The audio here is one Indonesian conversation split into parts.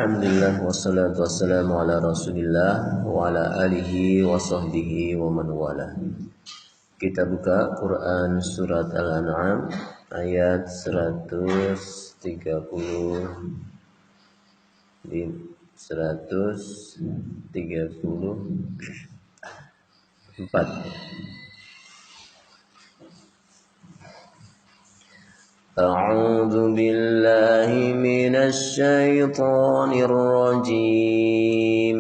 Alhamdulillah wassalatu wassalamu ala Rasulillah wa ala alihi wa sahbihi wa man wala. Kita buka Quran surat Al-An'am ayat 134. A'udzu billahi minasy syaithanir rajim.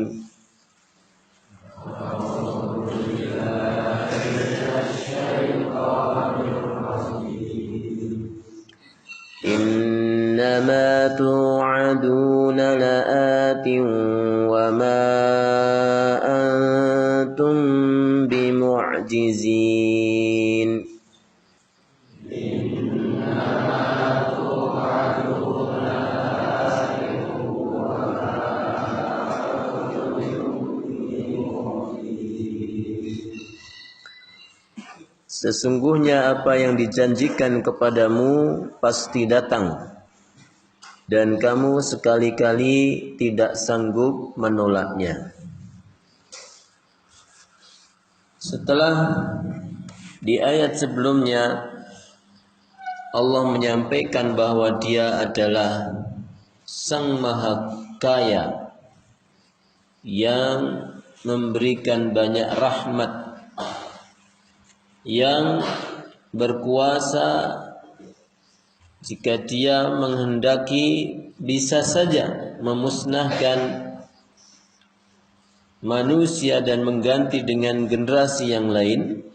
Innama tu'aduna la'atin wa ma antum bimu'jizin. Sesungguhnya apa yang dijanjikan kepadamu pasti datang, dan kamu sekali-kali tidak sanggup menolaknya. Setelah di ayat sebelumnya Allah menyampaikan bahwa Dia adalah Sang Maha Kaya yang memberikan banyak rahmat, yang berkuasa jika Dia menghendaki bisa saja memusnahkan manusia dan mengganti dengan generasi yang lain.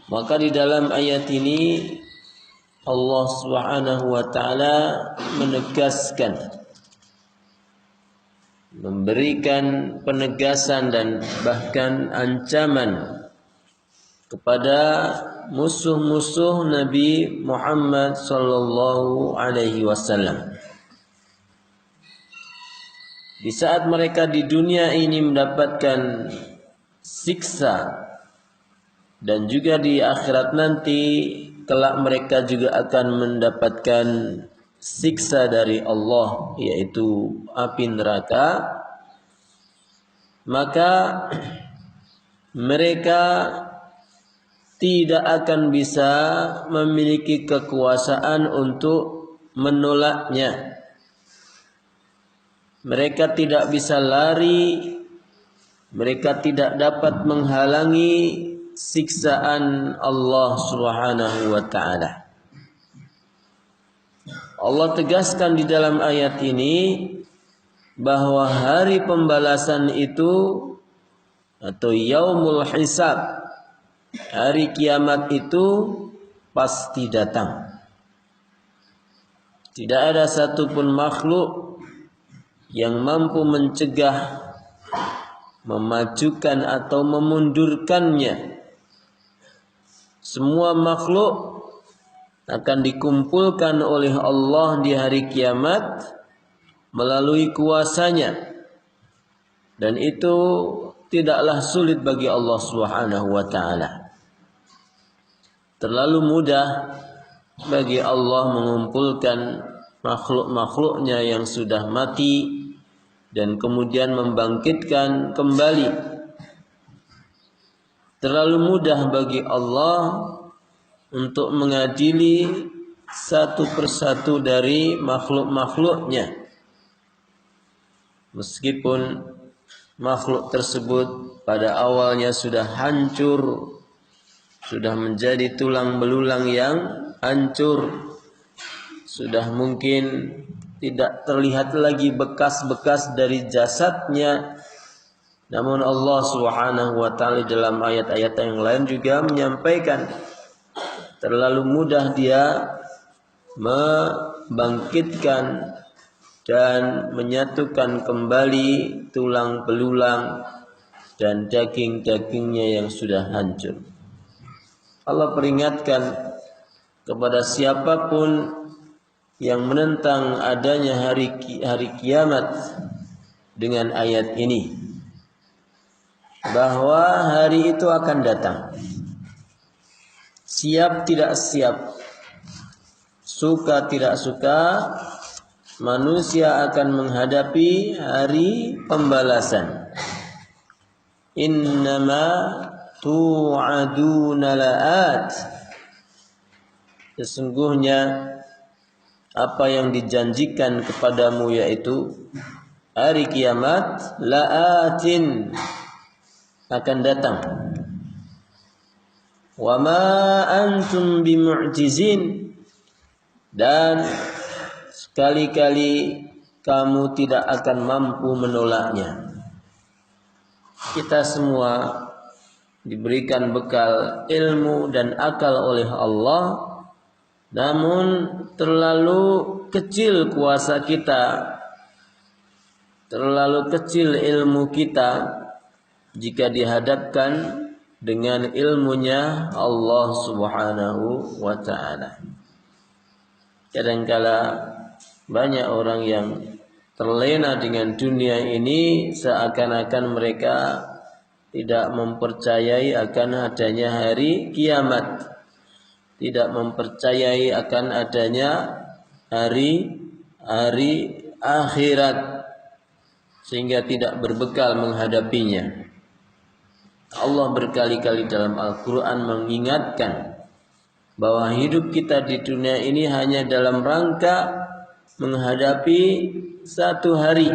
Maka di dalam ayat ini Allah Subhanahu wa taala menegaskan, memberikan penegasan dan bahkan ancaman kepada musuh-musuh Nabi Muhammad sallallahu alaihi wasallam. Di saat mereka di dunia ini mendapatkan siksa, dan juga di akhirat nanti kelak mereka juga akan mendapatkan siksa dari Allah, yaitu api neraka, maka mereka tidak akan bisa memiliki kekuasaan untuk menolaknya. Mereka tidak bisa lari, mereka tidak dapat menghalangi siksaan Allah Subhanahu wa taala. Allah tegaskan di dalam ayat ini bahwa hari pembalasan itu atau yaumul hisab, hari kiamat itu pasti datang. Tidak ada satupun makhluk yang mampu mencegah, memajukan atau memundurkannya. Semua makhluk akan dikumpulkan oleh Allah di hari kiamat melalui kuasanya, dan itu tidaklah sulit bagi Allah Subhanahu wa taala. Terlalu mudah bagi Allah mengumpulkan makhluk-makhluknya yang sudah mati dan kemudian membangkitkan kembali. Terlalu mudah bagi Allah untuk mengadili satu persatu dari makhluk-makhluknya, meskipun makhluk tersebut pada awalnya sudah hancur, sudah menjadi tulang belulang yang hancur, sudah mungkin tidak terlihat lagi bekas-bekas dari jasadnya. Namun Allah Subhanahu wa taala dalam ayat-ayat yang lain juga menyampaikan terlalu mudah Dia membangkitkan dan menyatukan kembali tulang belulang dan daging-dagingnya yang sudah hancur. Allah peringatkan kepada siapapun yang menentang adanya hari kiamat dengan ayat ini, bahwa hari itu akan datang. Siap tidak siap, suka tidak suka, manusia akan menghadapi hari pembalasan. Innama tu'aduna la'at. Sesungguhnya apa yang dijanjikan kepadamu yaitu hari kiamat la'atin, akan datang. Wa ma antum bimu'jizin, dan sekali-kali kamu tidak akan mampu menolaknya. Kita semua diberikan bekal ilmu dan akal oleh Allah, namun terlalu kecil kuasa kita, terlalu kecil ilmu kita jika dihadapkan dengan ilmunya Allah Subhanahu wa ta'ala. Kadangkala banyak orang yang terlena dengan dunia ini, seakan-akan mereka tidak mempercayai akan adanya hari kiamat, tidak mempercayai akan adanya hari akhirat, sehingga tidak berbekal menghadapinya. Allah berkali-kali dalam Al-Quran mengingatkan bahwa hidup kita di dunia ini hanya dalam rangka menghadapi satu hari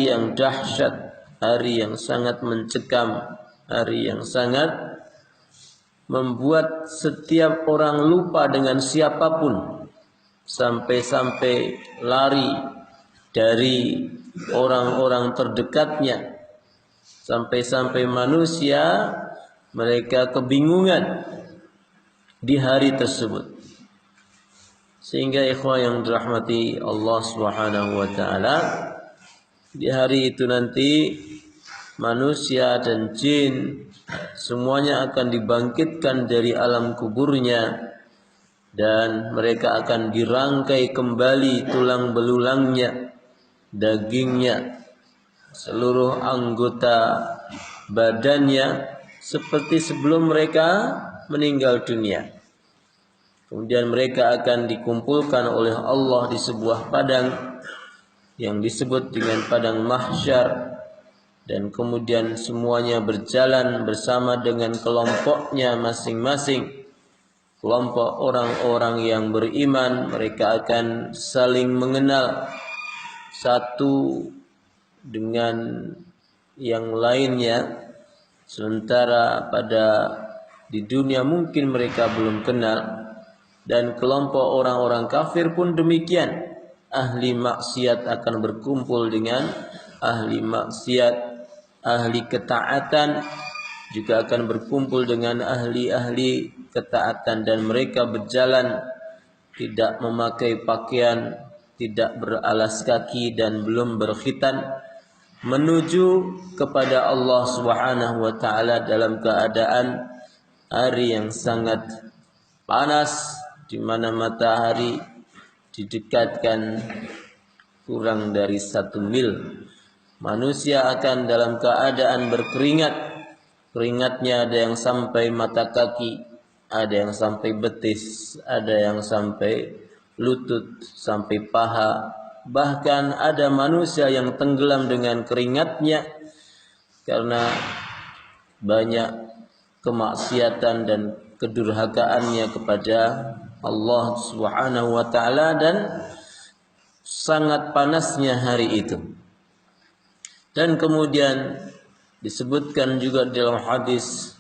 yang dahsyat, hari yang sangat mencekam, hari yang sangat membuat setiap orang lupa dengan siapapun, sampai-sampai lari dari orang-orang terdekatnya, sampai-sampai manusia mereka kebingungan di hari tersebut. Sehingga ikhwah yang dirahmati Allah Subhanahu wa ta'ala, di hari itu nanti manusia dan jin semuanya akan dibangkitkan dari alam kuburnya, dan mereka akan dirangkai kembali tulang belulangnya, dagingnya, seluruh anggota badannya seperti sebelum mereka meninggal dunia. Kemudian mereka akan dikumpulkan oleh Allah di sebuah padang yang disebut dengan padang mahsyar, dan kemudian semuanya berjalan bersama dengan kelompoknya masing-masing. Kelompok orang-orang yang beriman, mereka akan saling mengenal satu dengan yang lainnya, sementara di dunia mungkin mereka belum kenal. Dan kelompok orang-orang kafir pun demikian. Ahli maksiat akan berkumpul dengan ahli maksiat, ahli ketaatan juga akan berkumpul dengan ahli-ahli ketaatan, dan mereka berjalan tidak memakai pakaian, tidak beralas kaki, dan belum berkhitan, menuju kepada Allah Subhanahu wa ta'ala dalam keadaan hari yang sangat panas, di mana matahari didekatkan kurang dari 1 mil. Manusia akan dalam keadaan berkeringat. Keringatnya ada yang sampai mata kaki, ada yang sampai betis, ada yang sampai lutut, sampai paha. Bahkan ada manusia yang tenggelam dengan keringatnya karena banyak kemaksiatan dan kedurhakaannya kepada Allah Subhanahu wa ta'ala, dan sangat panasnya hari itu. Dan kemudian disebutkan juga dalam hadis,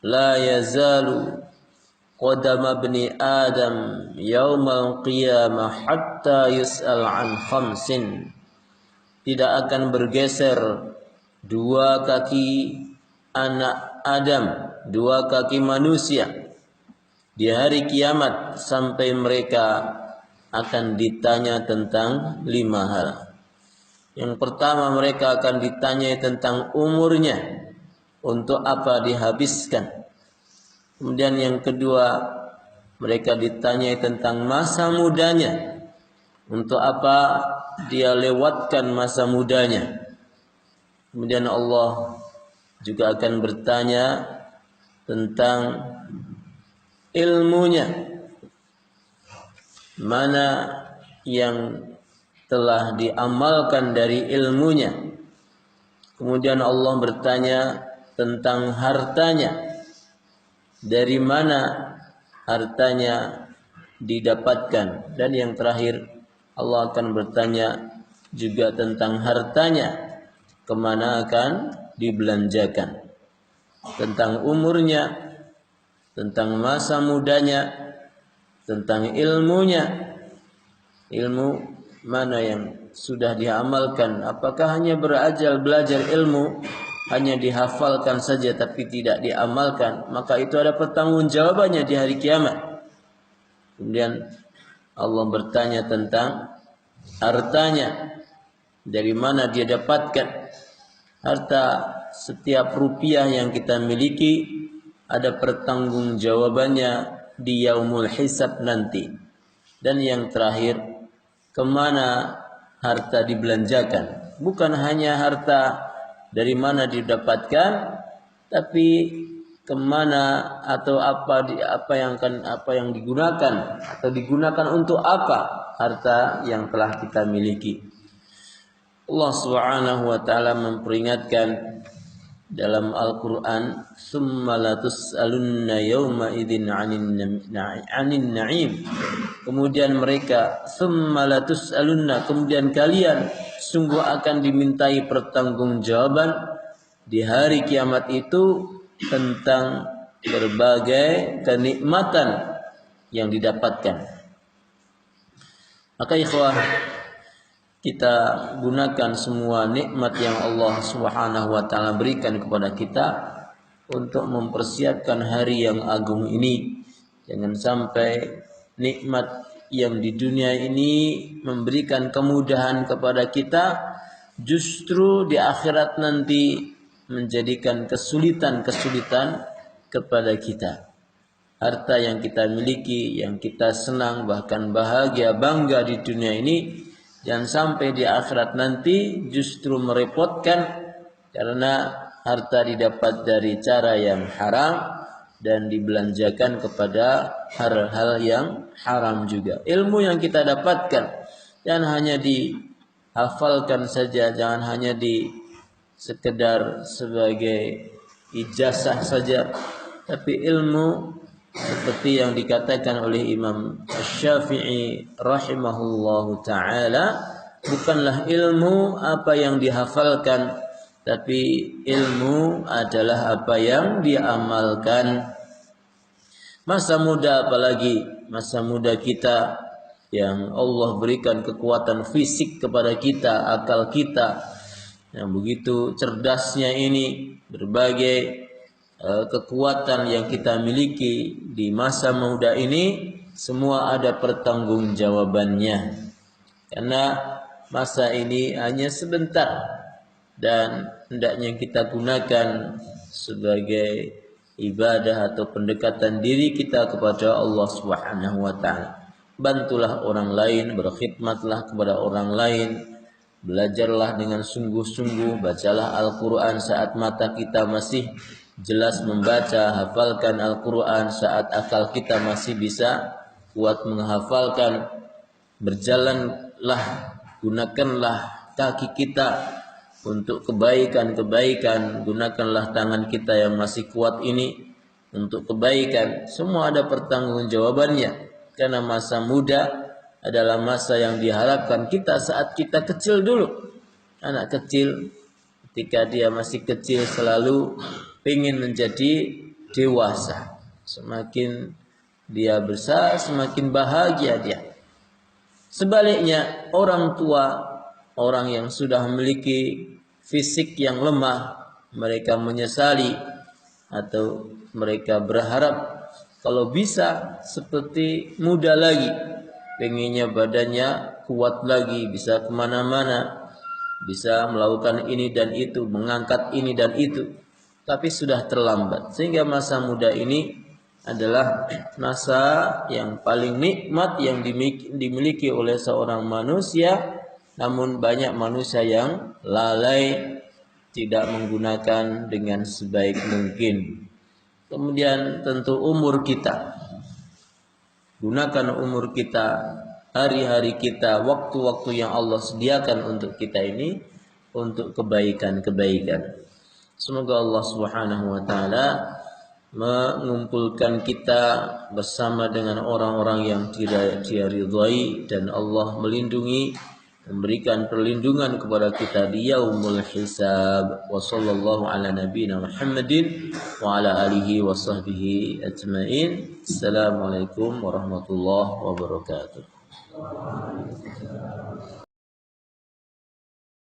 la yazalu qadama ibni Adam yaumal qiyamah hatta yus'al an khamsin. Tidak akan bergeser dua kaki anak Adam, dua kaki manusia di hari kiamat sampai mereka akan ditanya tentang 5 hal. Yang pertama, mereka akan ditanya tentang umurnya, untuk apa dihabiskan. Kemudian yang kedua, mereka ditanya tentang masa mudanya, untuk apa dia lewatkan masa mudanya. Kemudian Allah juga akan bertanya tentang ilmunya, mana yang telah diamalkan dari ilmunya. Kemudian Allah bertanya tentang hartanya, dari mana hartanya didapatkan. Dan yang terakhir Allah akan bertanya juga tentang hartanya, kemana akan dibelanjakan, tentang umurnya, tentang masa mudanya, tentang ilmunya, ilmu mana yang sudah diamalkan. Apakah hanya belajar ilmu, hanya dihafalkan saja tapi tidak diamalkan, maka itu ada pertanggungjawabannya di hari kiamat. Kemudian Allah bertanya tentang hartanya, dari mana dia dapatkan. Harta, setiap rupiah yang kita miliki ada pertanggungjawabannya di yaumul hisab nanti. Dan yang terakhir, kemana harta dibelanjakan. Bukan hanya harta dari mana didapatkan, tapi kemana atau apa yang digunakan, atau digunakan untuk apa harta yang telah kita miliki. Allah Subhanahu wa taala memperingatkan dalam Al-Qur'an, "Tsumma la tus'alunna yawma idzin 'anin na'im." Kemudian mereka, "Tsumma la tus'alunna," kemudian kalian sungguh akan dimintai pertanggungjawaban di hari kiamat itu tentang berbagai kenikmatan yang didapatkan. Maka ikhwah, kita gunakan semua nikmat yang Allah Subhanahu wa taala berikan kepada kita untuk mempersiapkan hari yang agung ini. Jangan sampai nikmat yang di dunia ini memberikan kemudahan kepada kita, justru di akhirat nanti menjadikan kesulitan-kesulitan kepada kita. Harta yang kita miliki, yang kita senang, bahkan bahagia, bangga di dunia ini, jangan sampai di akhirat nanti justru merepotkan, karena harta didapat dari cara yang haram dan dibelanjakan kepada hal-hal yang haram juga. Ilmu yang kita dapatkan jangan hanya dihafalkan saja, jangan hanya sekedar sebagai ijazah saja, tapi ilmu seperti yang dikatakan oleh Imam Syafi'i rahimahullahu ta'ala, bukanlah ilmu apa yang dihafalkan, tapi ilmu adalah apa yang diamalkan. Masa muda, apalagi masa muda kita yang Allah berikan kekuatan fisik kepada kita, akal kita yang begitu cerdasnya ini, berbagai kekuatan yang kita miliki di masa muda ini semua ada pertanggungjawabannya, karena masa ini hanya sebentar dan hendaknya kita gunakan sebagai ibadah atau pendekatan diri kita kepada Allah Subhanahu wa taala. Bantulah orang lain, berkhidmatlah kepada orang lain, belajarlah dengan sungguh-sungguh, bacalah Al-Qur'an saat mata kita masih jelas membaca, hafalkan Al-Quran saat akal kita masih bisa kuat menghafalkan. Berjalanlah, gunakanlah kaki kita untuk kebaikan-kebaikan, gunakanlah tangan kita yang masih kuat ini untuk kebaikan. Semua ada pertanggungjawabannya, karena masa muda adalah masa yang diharapkan kita saat kita kecil dulu. Anak kecil ketika dia masih kecil selalu ingin menjadi dewasa. Semakin dia besar, semakin bahagia dia. Sebaliknya, orang tua, orang yang sudah memiliki fisik yang lemah, mereka menyesali atau mereka berharap kalau bisa seperti muda lagi, pengennya badannya kuat lagi, bisa kemana-mana, bisa melakukan ini dan itu, mengangkat ini dan itu. Tapi sudah terlambat, sehingga masa muda ini adalah masa yang paling nikmat yang dimiliki oleh seorang manusia. Namun banyak manusia yang lalai, tidak menggunakan dengan sebaik mungkin. Kemudian tentu umur kita, gunakan umur kita hari-hari kita, waktu-waktu yang Allah sediakan untuk kita ini untuk kebaikan-kebaikan. Semoga Allah Subhanahu wa taala mengumpulkan kita bersama dengan orang-orang yang Dia ridhai, dan Allah melindungi, memberikan perlindungan kepada kita di yaumul hisab. Wa sallallahu ala nabiyyina Muhammadin wa ala alihi wa sahbihi ajmain. Assalamualaikum warahmatullahi wabarakatuh.